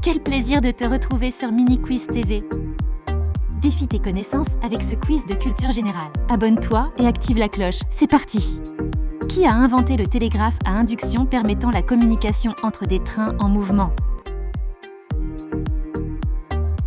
Quel plaisir de te retrouver sur Mini Quiz TV. Défie tes connaissances avec ce quiz de culture générale. Abonne-toi et active la cloche. C'est parti! Qui a inventé le télégraphe à induction permettant la communication entre des trains en mouvement?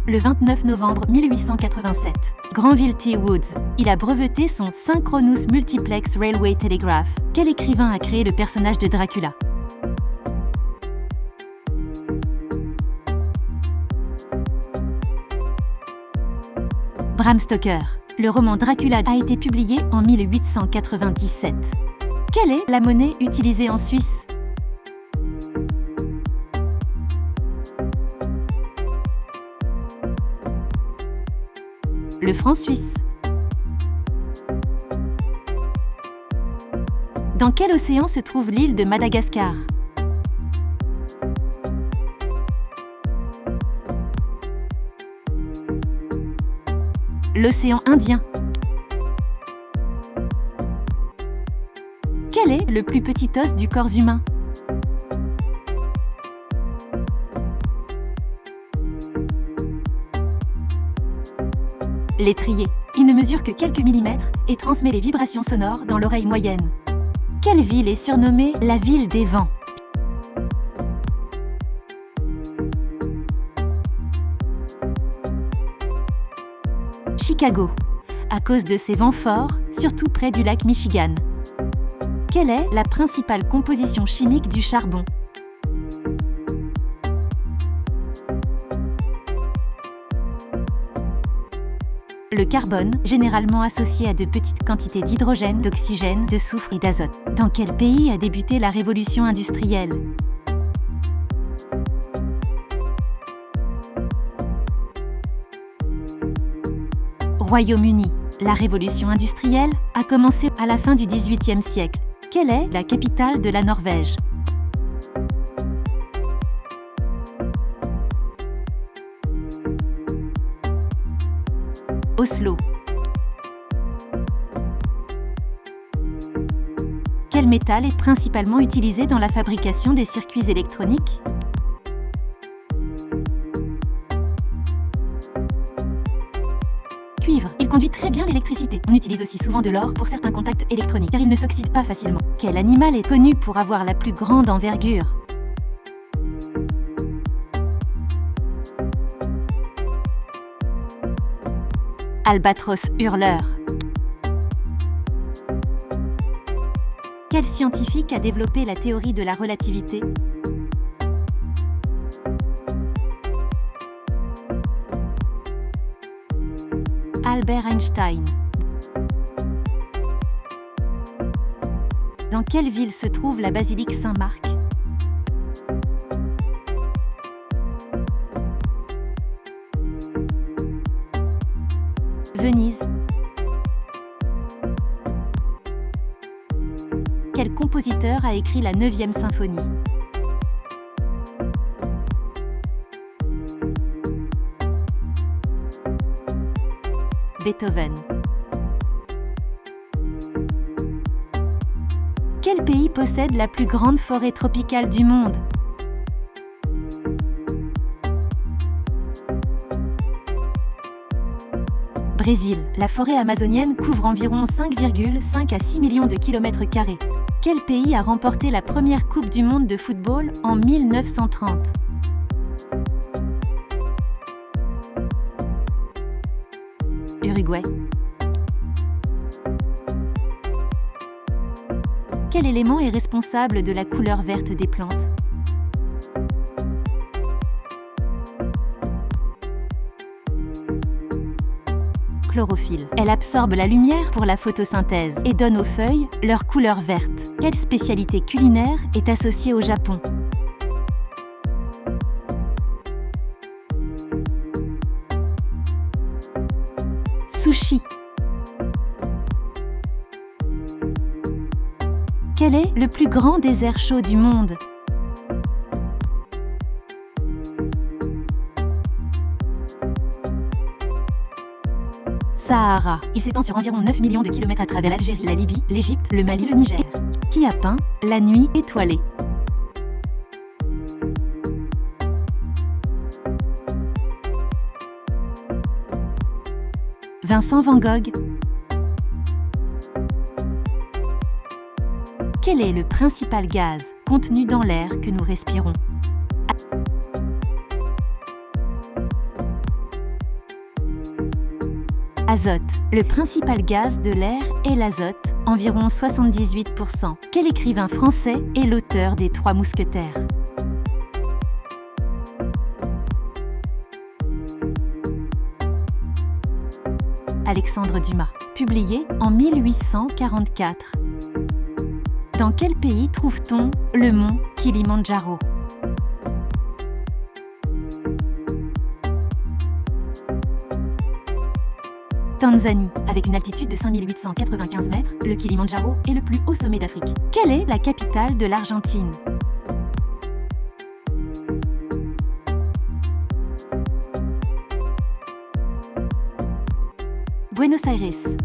Le 29 novembre 1887, Granville T. Woods. Il a breveté son Synchronous Multiplex Railway Telegraph. Quel écrivain a créé le personnage de Dracula? Bram Stoker. Le roman Dracula a été publié en 1897. Quelle est la monnaie utilisée en Suisse? Le franc suisse. Dans quel océan se trouve l'île de Madagascar? L'océan Indien. Quel est le plus petit os du corps humain? L'étrier. Il ne mesure que quelques millimètres et transmet les vibrations sonores dans l'oreille moyenne. Quelle ville est surnommée la ville des vents? Chicago, à cause de ses vents forts, surtout près du lac Michigan. Quelle est la principale composition chimique du charbon? Le carbone, généralement associé à de petites quantités d'hydrogène, d'oxygène, de soufre et d'azote. Dans quel pays a débuté la révolution industrielle? Royaume-Uni. La révolution industrielle a commencé à la fin du XVIIIe siècle. Quelle est la capitale de la Norvège? Oslo. Quel métal est principalement utilisé dans la fabrication des circuits électroniques? Cuivre. Il conduit très bien l'électricité. On utilise aussi souvent de l'or pour certains contacts électroniques car il ne s'oxyde pas facilement. Quel animal est connu pour avoir la plus grande envergure? Albatros hurleur. Quel scientifique a développé la théorie de la relativité? Albert Einstein. Dans quelle ville se trouve la basilique Saint-Marc? Venise. Quel compositeur a écrit la 9e symphonie? Beethoven. Quel pays possède la plus grande forêt tropicale du monde? Brésil. La forêt amazonienne couvre environ 5,5 à 6 millions de kilomètres carrés. Quel pays a remporté la première Coupe du monde de football en 1930? Uruguay. Quel élément est responsable de la couleur verte des plantes? Chlorophylle. Elle absorbe la lumière pour la photosynthèse et donne aux feuilles leur couleur verte. Quelle spécialité culinaire est associée au Japon? Sushi. Quel est le plus grand désert chaud du monde? Sahara. Il s'étend sur environ 9 millions de kilomètres à travers l'Algérie, la Libye, l'Égypte, le Mali, le Niger. Qui a peint La nuit étoilée? Vincent van Gogh. Quel est le principal gaz contenu dans l'air que nous respirons? Azote. Le principal gaz de l'air est l'azote, environ 78%. Quel écrivain français est l'auteur des Trois Mousquetaires? Alexandre Dumas. Publié en 1844. Dans quel pays trouve-t-on le mont Kilimandjaro? Tanzanie. Avec une altitude de 5895 mètres, le Kilimandjaro est le plus haut sommet d'Afrique. Quelle est la capitale de l'Argentine? Buenos Aires.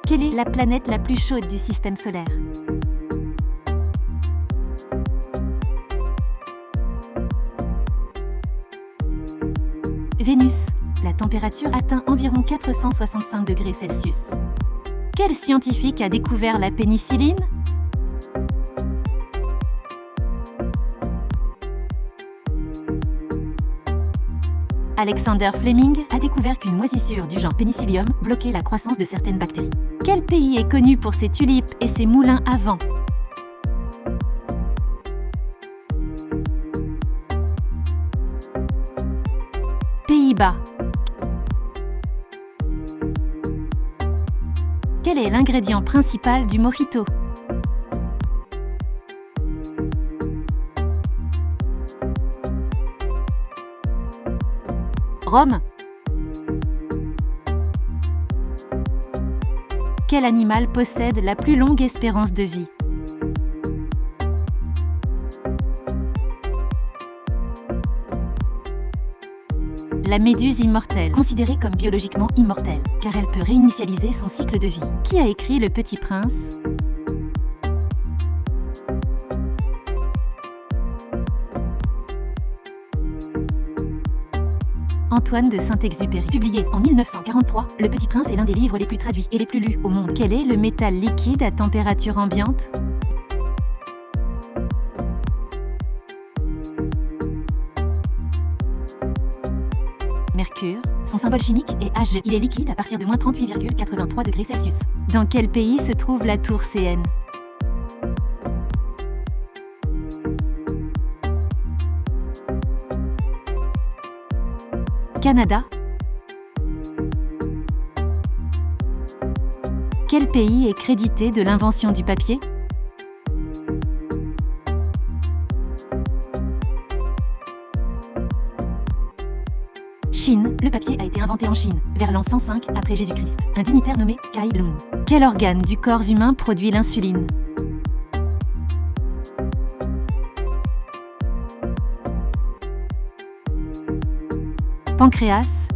Quelle est la planète la plus chaude du système solaire? Vénus. La température atteint environ 465 degrés Celsius. Quel scientifique a découvert la pénicilline? Alexander Fleming a découvert qu'une moisissure du genre Penicillium bloquait la croissance de certaines bactéries. Quel pays est connu pour ses tulipes et ses moulins à vent? Pays-Bas. Quel est l'ingrédient principal du mojito? Rome. Quel animal possède la plus longue espérance de vie? La méduse immortelle, considérée comme biologiquement immortelle, car elle peut réinitialiser son cycle de vie. Qui a écrit Le Petit Prince? Antoine de Saint-Exupéry. Publié en 1943, Le Petit Prince est l'un des livres les plus traduits et les plus lus au monde. Quel est le métal liquide à température ambiante? Mercure. Son symbole chimique est Ag. Il est liquide à partir de moins 38,83 degrés Celsius. Dans quel pays se trouve la tour CN? Canada. Quel pays est crédité de l'invention du papier? Chine. Le papier a été inventé en Chine, vers l'an 105 après Jésus-Christ. Un dignitaire nommé Cai Lung. Quel organe du corps humain produit l'insuline? Pancréas.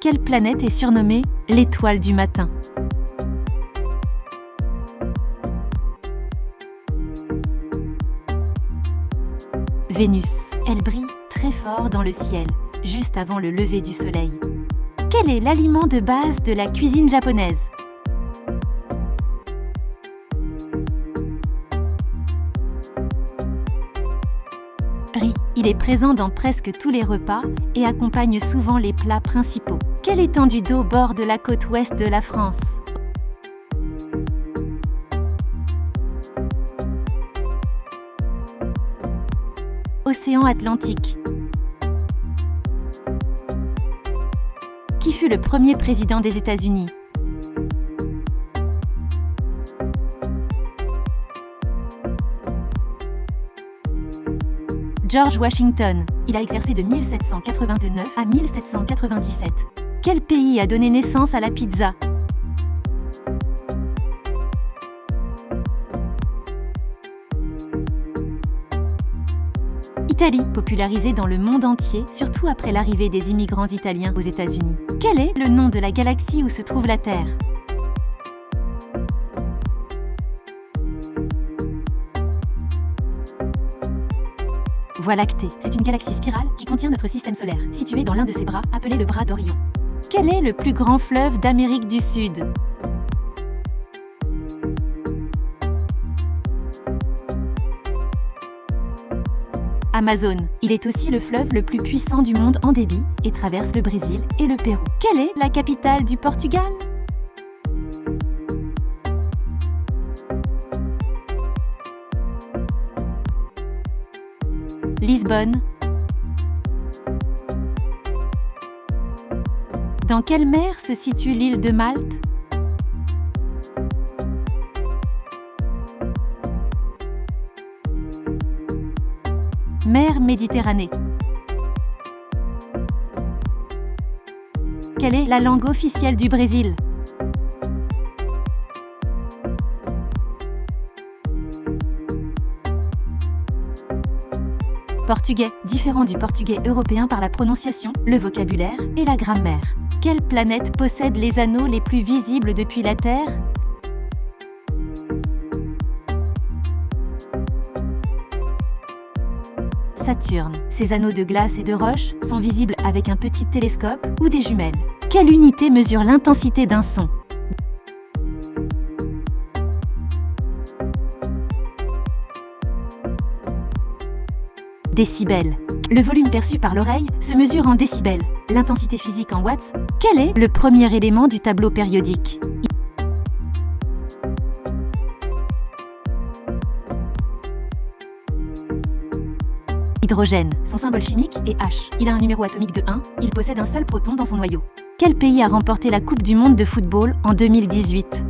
Quelle planète est surnommée l'étoile du matin? Vénus. Elle brille très fort dans le ciel, juste avant le lever du soleil. Quel est l'aliment de base de la cuisine japonaise? Riz. Il est présent dans presque tous les repas et accompagne souvent les plats principaux. Quelle étendue d'eau borde la côte ouest de la France? Océan Atlantique. Qui fut le premier président des États-Unis? George Washington. Il a exercé de 1789 à 1797. Quel pays a donné naissance à la pizza? Italie, popularisée dans le monde entier, surtout après l'arrivée des immigrants italiens aux États-Unis. Quel est le nom de la galaxie où se trouve la Terre? Voie lactée, c'est une galaxie spirale qui contient notre système solaire, située dans l'un de ses bras, appelé le bras d'Orion. Quel est le plus grand fleuve d'Amérique du Sud? Amazon. Il est aussi le fleuve le plus puissant du monde en débit et traverse le Brésil et le Pérou. Quelle est la capitale du Portugal? Lisbonne. Dans quelle mer se situe l'île de Malte? Mer Méditerranée. Quelle est la langue officielle du Brésil? Portugais, différent du portugais européen par la prononciation, le vocabulaire et la grammaire. Quelle planète possède les anneaux les plus visibles depuis la Terre? Saturne. Ces anneaux de glace et de roche sont visibles avec un petit télescope ou des jumelles. Quelle unité mesure l'intensité d'un son? Décibels. Le volume perçu par l'oreille se mesure en décibels. L'intensité physique en watts. Quel est le premier élément du tableau périodique? Hydrogène. Son symbole chimique est H. Il a un numéro atomique de 1. Il possède un seul proton dans son noyau. Quel pays a remporté la Coupe du monde de football en 2018?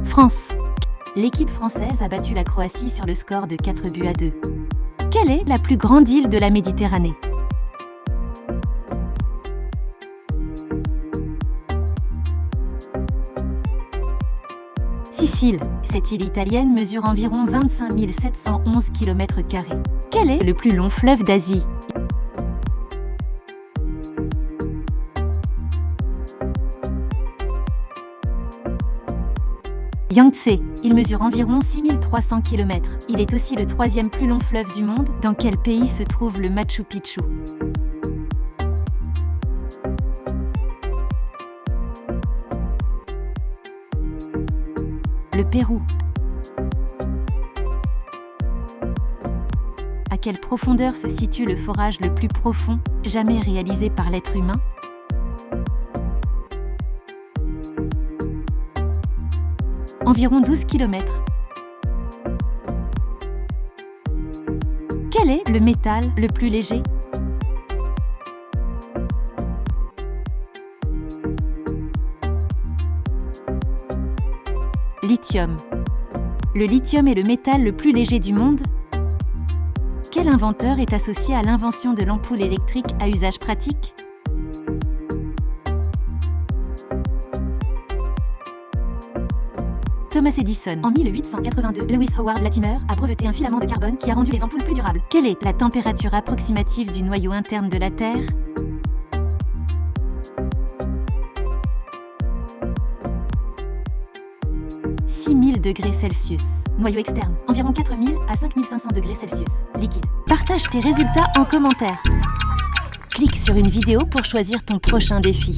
France. L'équipe française a battu la Croatie sur le score de 4-2. Quelle est la plus grande île de la Méditerranée? Sicile. Cette île italienne mesure environ 25 711 km². Quel est le plus long fleuve d'Asie? Yangtze. Il mesure environ 6300 km. Il est aussi le troisième plus long fleuve du monde. Dans quel pays se trouve le Machu Picchu? Le Pérou. À quelle profondeur se situe le forage le plus profond jamais réalisé par l'être humain? Environ 12 km. Quel est le métal le plus léger? Lithium. Le lithium est le métal le plus léger du monde. Quel inventeur est associé à l'invention de l'ampoule électrique à usage pratique? Thomas Edison. En 1882, Lewis Howard Latimer a breveté un filament de carbone qui a rendu les ampoules plus durables. Quelle est la température approximative du noyau interne de la Terre? – 6000 degrés Celsius. Noyau externe, environ 4000 à 5500 degrés Celsius. Liquide. Partage tes résultats en commentaire. Clique sur une vidéo pour choisir ton prochain défi.